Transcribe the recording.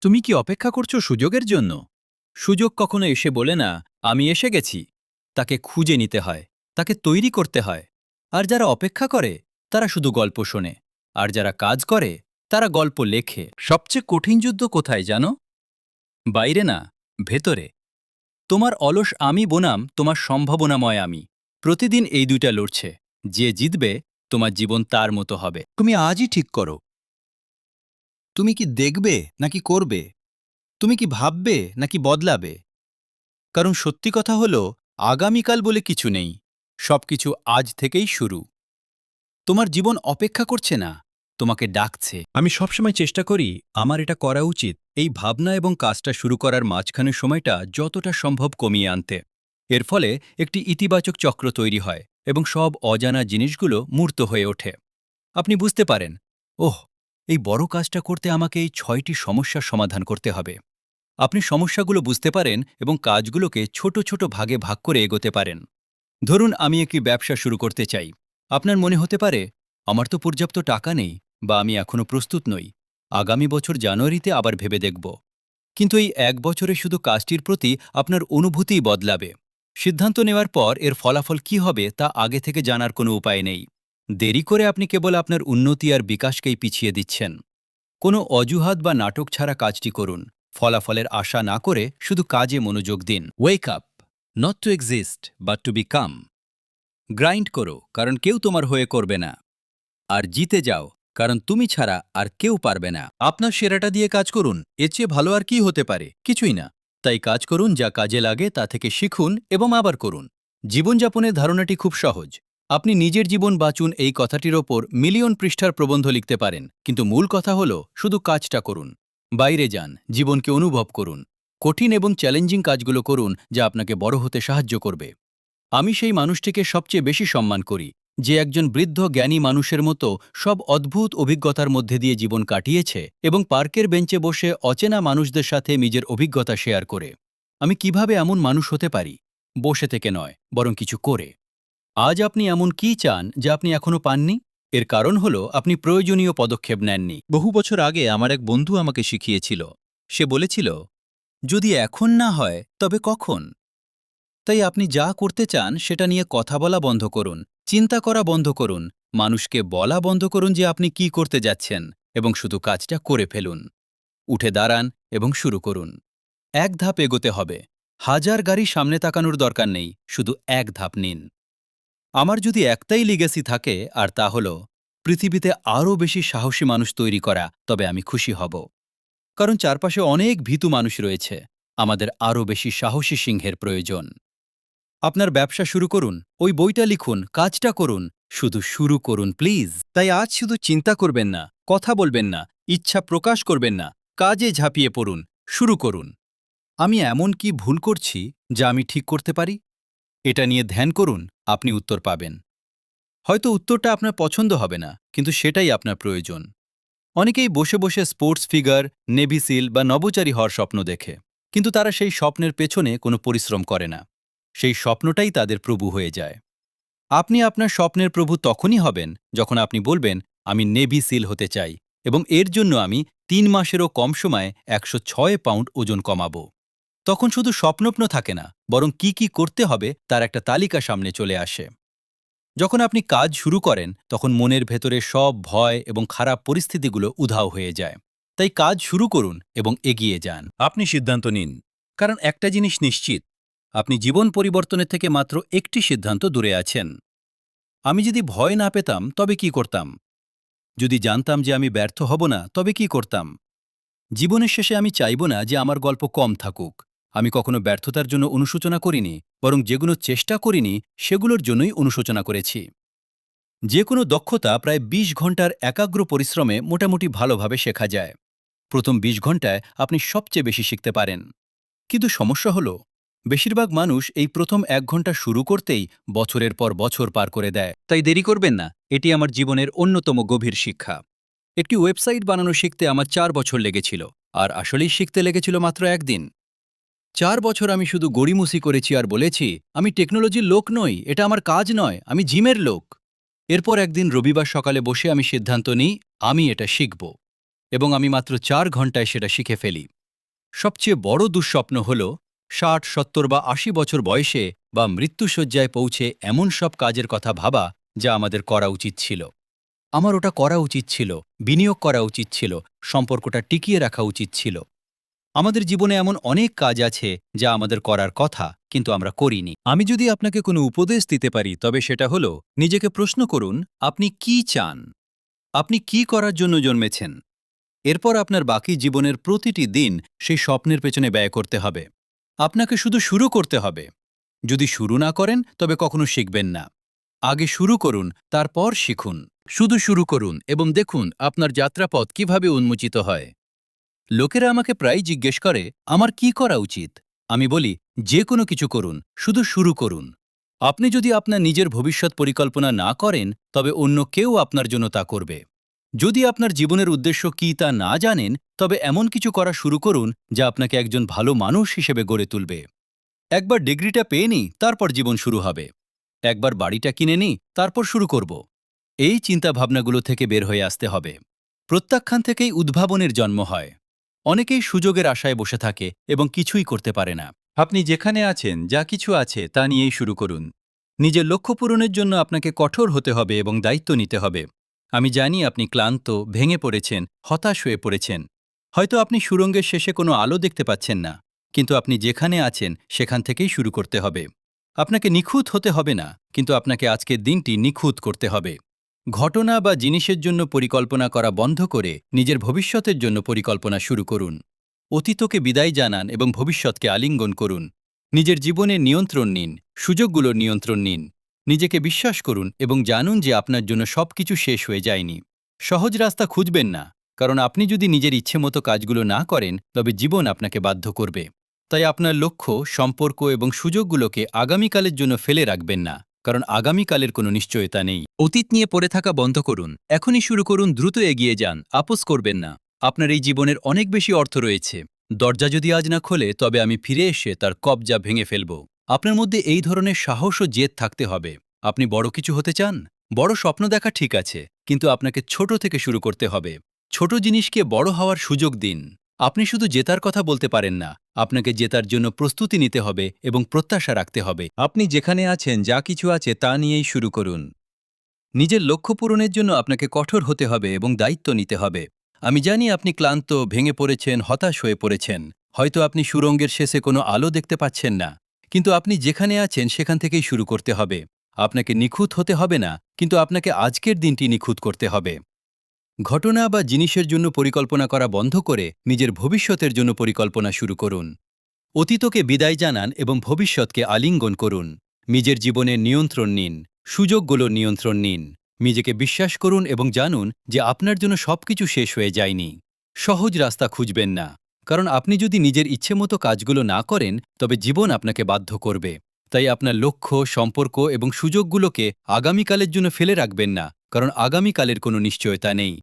তুমি কি অপেক্ষা করছো সুযোগের জন্য? সুযোগ কখনো এসে বলে না, আমি এসে গেছি। তাকে খুঁজে নিতে হয়, তাকে তৈরি করতে হয়। আর যারা অপেক্ষা করে তারা শুধু গল্প শোনে, আর যারা কাজ করে তারা গল্প লেখে। সবচেয়ে কঠিন যুদ্ধ কোথায় জানো? বাইরে না, ভেতরে। তোমার অলস আমি বনাম তোমার সম্ভাবনাময় আমি। প্রতিদিন এই দুইটা লড়ছে। যে জিতবে তোমার জীবন তার মতো হবে। তুমি আজই ঠিক করো, তুমি কি দেখবে নাকি করবে? তুমি কি ভাববে নাকি বদলাবে? কারণ সত্যি কথা হলো, আগামীকাল বলে কিছু নেই। সবকিছু আজ থেকেই শুরু। তোমার জীবন অপেক্ষা করছে না, তোমাকে ডাকছে। আমি সবসময় চেষ্টা করি আমার এটা করা উচিত, এই ভাবনা এবং কাজটা শুরু করার মাঝখানের সময়টা যতটা সম্ভব কমিয়ে আনতে। এর ফলে একটি ইতিবাচক চক্র তৈরি হয় এবং সব অজানা জিনিসগুলো মূর্ত হয়ে ওঠে। আপনি বুঝতে পারেন, ওহ, এই বড় কাজটা করতে আমাকে এই ৬টি সমস্যার সমাধান করতে হবে। আপনি সমস্যাগুলো বুঝতে পারেন এবং কাজগুলোকে ছোট ছোট ভাগে ভাগ করে এগোতে পারেন। ধরুন আমি একটি ব্যবসা শুরু করতে চাই। আপনার মনে হতে পারে, আমার তো পর্যাপ্ত টাকা নেই, বা আমি এখনো প্রস্তুত নই। আগামী বছর জানুয়ারিতে আবার ভেবে দেখব। কিন্তু এই ১ বছরে শুধু কাজটির প্রতি আপনার অনুভূতিই বদলাবে। সিদ্ধান্ত নেওয়ার পর এর ফলাফল কি হবে তা আগে থেকে জানার কোনো উপায় নেই। দেরি করে আপনি কেবল আপনার উন্নতি আর বিকাশকেই পিছিয়ে দিচ্ছেন। কোনো অজুহাত বা নাটক ছাড়া কাজটি করুন। ফলাফলের আশা না করে শুধু কাজে মনোযোগ দিন। Wake up, not to exist but to become. Grind করো, কারণ কেউ তোমার হয়ে করবে না। আর জিতে যাও, কারণ তুমি ছাড়া আর কেউ পারবে না। আপনার সেরাটা দিয়ে কাজ করুন, এর চেয়ে ভালো আর কি হতে পারে? কিছুই না। তাই কাজ করুন, যা কাজে লাগে তা থেকে শিখুন এবং আবার করুন। জীবনযাপনের ধারণাটি খুব সহজ। আপনি নিজের জীবন বাঁচুন এই কথাটির ওপর মিলিয়ন পৃষ্ঠার প্রবন্ধ লিখতে পারেন, কিন্তু মূল কথা হলো শুধু কাজটা করুন। বাইরে যান, জীবনকে অনুভব করুন। কঠিন এবং চ্যালেঞ্জিং কাজগুলো করুন, যা আপনাকে বড় হতে সাহায্য করবে। আমি সেই মানুষটিকে সবচেয়ে বেশি সম্মান করি, যে একজন বৃদ্ধ জ্ঞানী মানুষের মতো সব অদ্ভুত অভিজ্ঞতার মধ্যে দিয়ে জীবন কাটিয়েছে এবং পার্কের বেঞ্চে বসে অচেনা মানুষদের সাথে নিজের অভিজ্ঞতা শেয়ার করে। আমি কিভাবে এমন মানুষ হতে পারি? বসে থেকে নয়, বরং কিছু করে। আজ আপনি এমন কি চান যা আপনি এখনো পাননি? এর কারণ হলো আপনি প্রয়োজনীয় পদক্ষেপ নেননি। বহু বছর আগে আমার এক বন্ধু আমাকে শিখিয়েছিল। সে বলেছিল, যদি এখন না হয় তবে কখন? তাই আপনি যা করতে চান সেটা নিয়ে কথা বলা বন্ধ করুন, চিন্তা করা বন্ধ করুন, মানুষকে বলা বন্ধ করুন যে আপনি কি করতে যাচ্ছেন, এবং শুধু কাজটা করে ফেলুন। উঠে দাঁড়ান এবং শুরু করুন। এক ধাপ এগোতে হবে। হাজার গাড়ি সামনে তাকানোর দরকার নেই, শুধু এক ধাপ নিন। আমার যদি একটাই লিগ্যাসি থাকে, আর তা হল পৃথিবীতে আরও বেশি সাহসী মানুষ তৈরি করা, তবে আমি খুশি হব। কারণ চারপাশে অনেক ভীতু মানুষ রয়েছে। আমাদের আরও বেশি সাহসী সিংহের প্রয়োজন। আপনার ব্যবসা শুরু করুন, ওই বইটা লিখুন, কাজটা করুন, শুধু শুরু করুন প্লিজ। তাই আজ শুধু চিন্তা করবেন না, কথা বলবেন না, ইচ্ছা প্রকাশ করবেন না, কাজে ঝাঁপিয়ে পড়ুন, শুরু করুন। আমি এমন কি ভুল করছি যা আমি ঠিক করতে পারি? এটা নিয়ে ধ্যান করুন, আপনি উত্তর পাবেন। হয়তো উত্তরটা আপনার পছন্দ হবে না, কিন্তু সেটাই আপনার প্রয়োজন। অনেকেই বসে বসে স্পোর্টস ফিগার, নেভি সিল বা নভোচারী হওয়ার স্বপ্ন দেখে, কিন্তু তারা সেই স্বপ্নের পেছনে কোনো পরিশ্রম করে না। সেই স্বপ্নটাই তাদের প্রভু হয়ে যায়। আপনি আপনার স্বপ্নের প্রভু তখনই হবেন যখন আপনি বলবেন, আমি নেভি সিল হতে চাই, এবং এর জন্য আমি ৩ মাসেরও কম সময়ে ১০৬ পাউন্ড ওজন কমাবো। তখন শুধু স্বপ্নপ্ন থাকে না, বরং কি কি করতে হবে তার একটা তালিকা সামনে চলে আসে। যখন আপনি কাজ শুরু করেন, তখন মনের ভেতরে সব ভয় এবং খারাপ পরিস্থিতিগুলো উধাও হয়ে যায়। তাই কাজ শুরু করুন এবং এগিয়ে যান। আপনি সিদ্ধান্ত নিন, কারণ একটা জিনিস নিশ্চিত, আপনি জীবন পরিবর্তনের থেকে মাত্র একটি সিদ্ধান্ত দূরে আছেন। আমি যদি ভয় না পেতাম তবে কি করতাম? যদি জানতাম যে আমি ব্যর্থ হব না, তবে কি করতাম? জীবনের শেষে আমি চাইব না যে আমার গল্প কম থাকুক। আমি কখনো ব্যর্থতার জন্য অনুশোচনা করিনি, বরং যেগুলো চেষ্টা করিনি সেগুলোর জন্যই অনুশোচনা করেছি। যে কোনো দক্ষতা প্রায় ২০ ঘন্টার একাগ্র পরিশ্রমে মোটামুটি ভালোভাবে শেখা যায়। প্রথম ২০ ঘন্টায় আপনি সবচেয়ে বেশি শিখতে পারেন। কিন্তু সমস্যা হলো, বেশিরভাগ মানুষ এই প্রথম ১ ঘন্টা শুরু করতেই বছরের পর বছর পার করে দেয়। তাই দেরি করবেন না, এটি আমার জীবনের অন্যতম গভীর শিক্ষা। একটি ওয়েবসাইট বানানো শিখতে আমার ৪ বছর লেগেছিল, আর আসলেই শিখতে লেগেছিল মাত্র ১ দিন। ৪ বছর আমি শুধু গড়িমসি করেছি আর বলেছি, আমি টেকনোলজির লোক নই, এটা আমার কাজ নয়, আমি জিমের লোক। এরপর একদিন রবিবার সকালে বসে আমি সিদ্ধান্ত নিই, আমি এটা শিখব। এবং আমি মাত্র 4 ঘন্টায় সেটা শিখে ফেলি। সবচেয়ে বড় দুঃস্বপ্ন হল 60, 70 বা 80 বছর বয়সে বা মৃত্যুশয্যায় পৌঁছে এমন সব কাজের কথা ভাবা যা আমাদের করা উচিত ছিল। আমার ওটা করা উচিত ছিল, বিনিয়োগ করা উচিত ছিল, সম্পর্কটা টিকিয়ে রাখা উচিত ছিল। আমাদের জীবনে এমন অনেক কাজ আছে যা আমাদের করার কথা, কিন্তু আমরা করিনি। আমি যদি আপনাকে কোনো উপদেশ দিতে পারি তবে সেটা হলো, নিজেকে প্রশ্ন করুন, আপনি কি চান? আপনি কি করার জন্য জন্মেছেন? এরপর আপনার বাকি জীবনের প্রতিটি দিন সেই স্বপ্নের পেছনে ব্যয় করতে হবে। আপনাকে শুধু শুরু করতে হবে। যদি শুরু না করেন তবে কখনো শিখবেন না। আগে শুরু করুন, তারপর শিখুন। শুধু শুরু করুন এবং দেখুন আপনার যাত্রাপথ কিভাবে উন্মোচিত হয়। লোকেরা আমাকে প্রায় জিজ্ঞেস করে, আমার কি করা উচিত? আমি বলি, যে কোনো কিছু করুন, শুধু শুরু করুন। আপনি যদি আপনার নিজের ভবিষ্যৎ পরিকল্পনা না করেন তবে অন্য কেউ আপনার জন্য তা করবে। যদি আপনার জীবনের উদ্দেশ্য কী তা না জানেন তবে এমন কিছু করা শুরু করুন যা আপনাকে একজন ভালো মানুষ হিসেবে গড়ে তুলবে। একবার ডিগ্রিটা পেয়ে নিই, তারপর জীবন শুরু হবে। একবার বাড়িটা কিনে নিই, তারপর শুরু করব। এই চিন্তাভাবনাগুলো থেকে বের হয়ে আসতে হবে। প্রত্যাখ্যান থেকেই উদ্ভাবনের জন্ম হয়। অনেকেই সুযোগের আশায় বসে থাকে এবং কিছুই করতে পারে না। আপনি যেখানে আছেন, যা কিছু আছে তা নিয়েই শুরু করুন। নিজের লক্ষ্য পূরণের জন্য আপনাকে কঠোর হতে হবে এবং দায়িত্ব নিতে হবে। আমি জানি আপনি ক্লান্ত, ভেঙে পড়েছেন, হতাশ হয়ে পড়েছেন। হয়তো আপনি সুড়ঙ্গের শেষে কোনো আলো দেখতে পাচ্ছেন না, কিন্তু আপনি যেখানে আছেন সেখান থেকেই শুরু করতে হবে। আপনাকে নিখুঁত হতে হবে না, কিন্তু আপনাকে আজকের দিনটি নিখুঁত করতে হবে। ঘটনা বা জিনিসের জন্য পরিকল্পনা করা বন্ধ করে নিজের ভবিষ্যতের জন্য পরিকল্পনা শুরু করুন। অতীতকে বিদায় জানান এবং ভবিষ্যৎকে আলিঙ্গন করুন। নিজের জীবনে নিয়ন্ত্রণ নিন, সুযোগগুলোর নিয়ন্ত্রণ নিন। নিজেকে বিশ্বাস করুন এবং জানুন যে আপনার জন্য সবকিছু শেষ হয়ে যায়নি। সহজ রাস্তা খুঁজবেন না, কারণ আপনি যদি নিজের ইচ্ছেমতো কাজগুলো না করেন তবে জীবন আপনাকে বাধ্য করবে। তাই আপনার লক্ষ্য, সম্পর্ক এবং সুযোগগুলোকে আগামীকালের জন্য ফেলে রাখবেন না, কারণ আগামীকালের কোনো নিশ্চয়তা নেই। অতীত নিয়ে পড়ে থাকা বন্ধ করুন, এখনই শুরু করুন, দ্রুত এগিয়ে যান, আপোস করবেন না। আপনার এই জীবনের অনেক বেশি অর্থ রয়েছে। দরজা যদি আজ না খোলে তবে আমি ফিরে এসে তার কবজা ভেঙে ফেলব। আপনার মধ্যে এই ধরনের সাহস ও জেদ থাকতে হবে। আপনি বড় কিছু হতে চান? বড় স্বপ্ন দেখা ঠিক আছে, কিন্তু আপনাকে ছোট থেকে শুরু করতে হবে। ছোট জিনিসকে বড় হওয়ার সুযোগ দিন। আপনি শুধু জেতার কথা বলতে পারেন না, আপনাকে জেতার জন্য প্রস্তুতি নিতে হবে এবং প্রত্যাশা রাখতে হবে। আপনি যেখানে আছেন, যা কিছু আছে তা নিয়েই শুরু করুন। নিজের লক্ষ্য পূরণের জন্য আপনাকে কঠোর হতে হবে এবং দায়িত্ব নিতে হবে। আমি জানি আপনি ক্লান্ত, ভেঙে পড়েছেন, হতাশ হয়ে পড়েছেন। হয়তো আপনি সুড়ঙ্গের শেষে কোনো আলো দেখতে পাচ্ছেন না, কিন্তু আপনি যেখানে আছেন সেখান থেকেই শুরু করতে হবে। আপনাকে নিখুঁত হতে হবে না, কিন্তু আপনাকে আজকের দিনটি নিখুঁত করতে হবে। ঘটনা বা জিনিসের জন্য পরিকল্পনা করা বন্ধ করে নিজের ভবিষ্যতের জন্য পরিকল্পনা শুরু করুন। অতীতকে বিদায় জানান এবং ভবিষ্যৎকে আলিঙ্গন করুন। নিজের জীবনের নিয়ন্ত্রণ নিন, সুযোগগুলোর নিয়ন্ত্রণ নিন। নিজেকে বিশ্বাস করুন এবং জানুন যে আপনার জন্য সবকিছু শেষ হয়ে যায়নি। সহজ রাস্তা খুঁজবেন না, কারণ আপনি যদি নিজের ইচ্ছেমতো কাজগুলো না করেন তবে জীবন আপনাকে বাধ্য করবে। তাই আপনার লক্ষ্য, সম্পর্ক এবং সুযোগগুলোকে আগামীকালের জন্য ফেলে রাখবেন না, কারণ আগামীকালের কোনো নিশ্চয়তা নেই।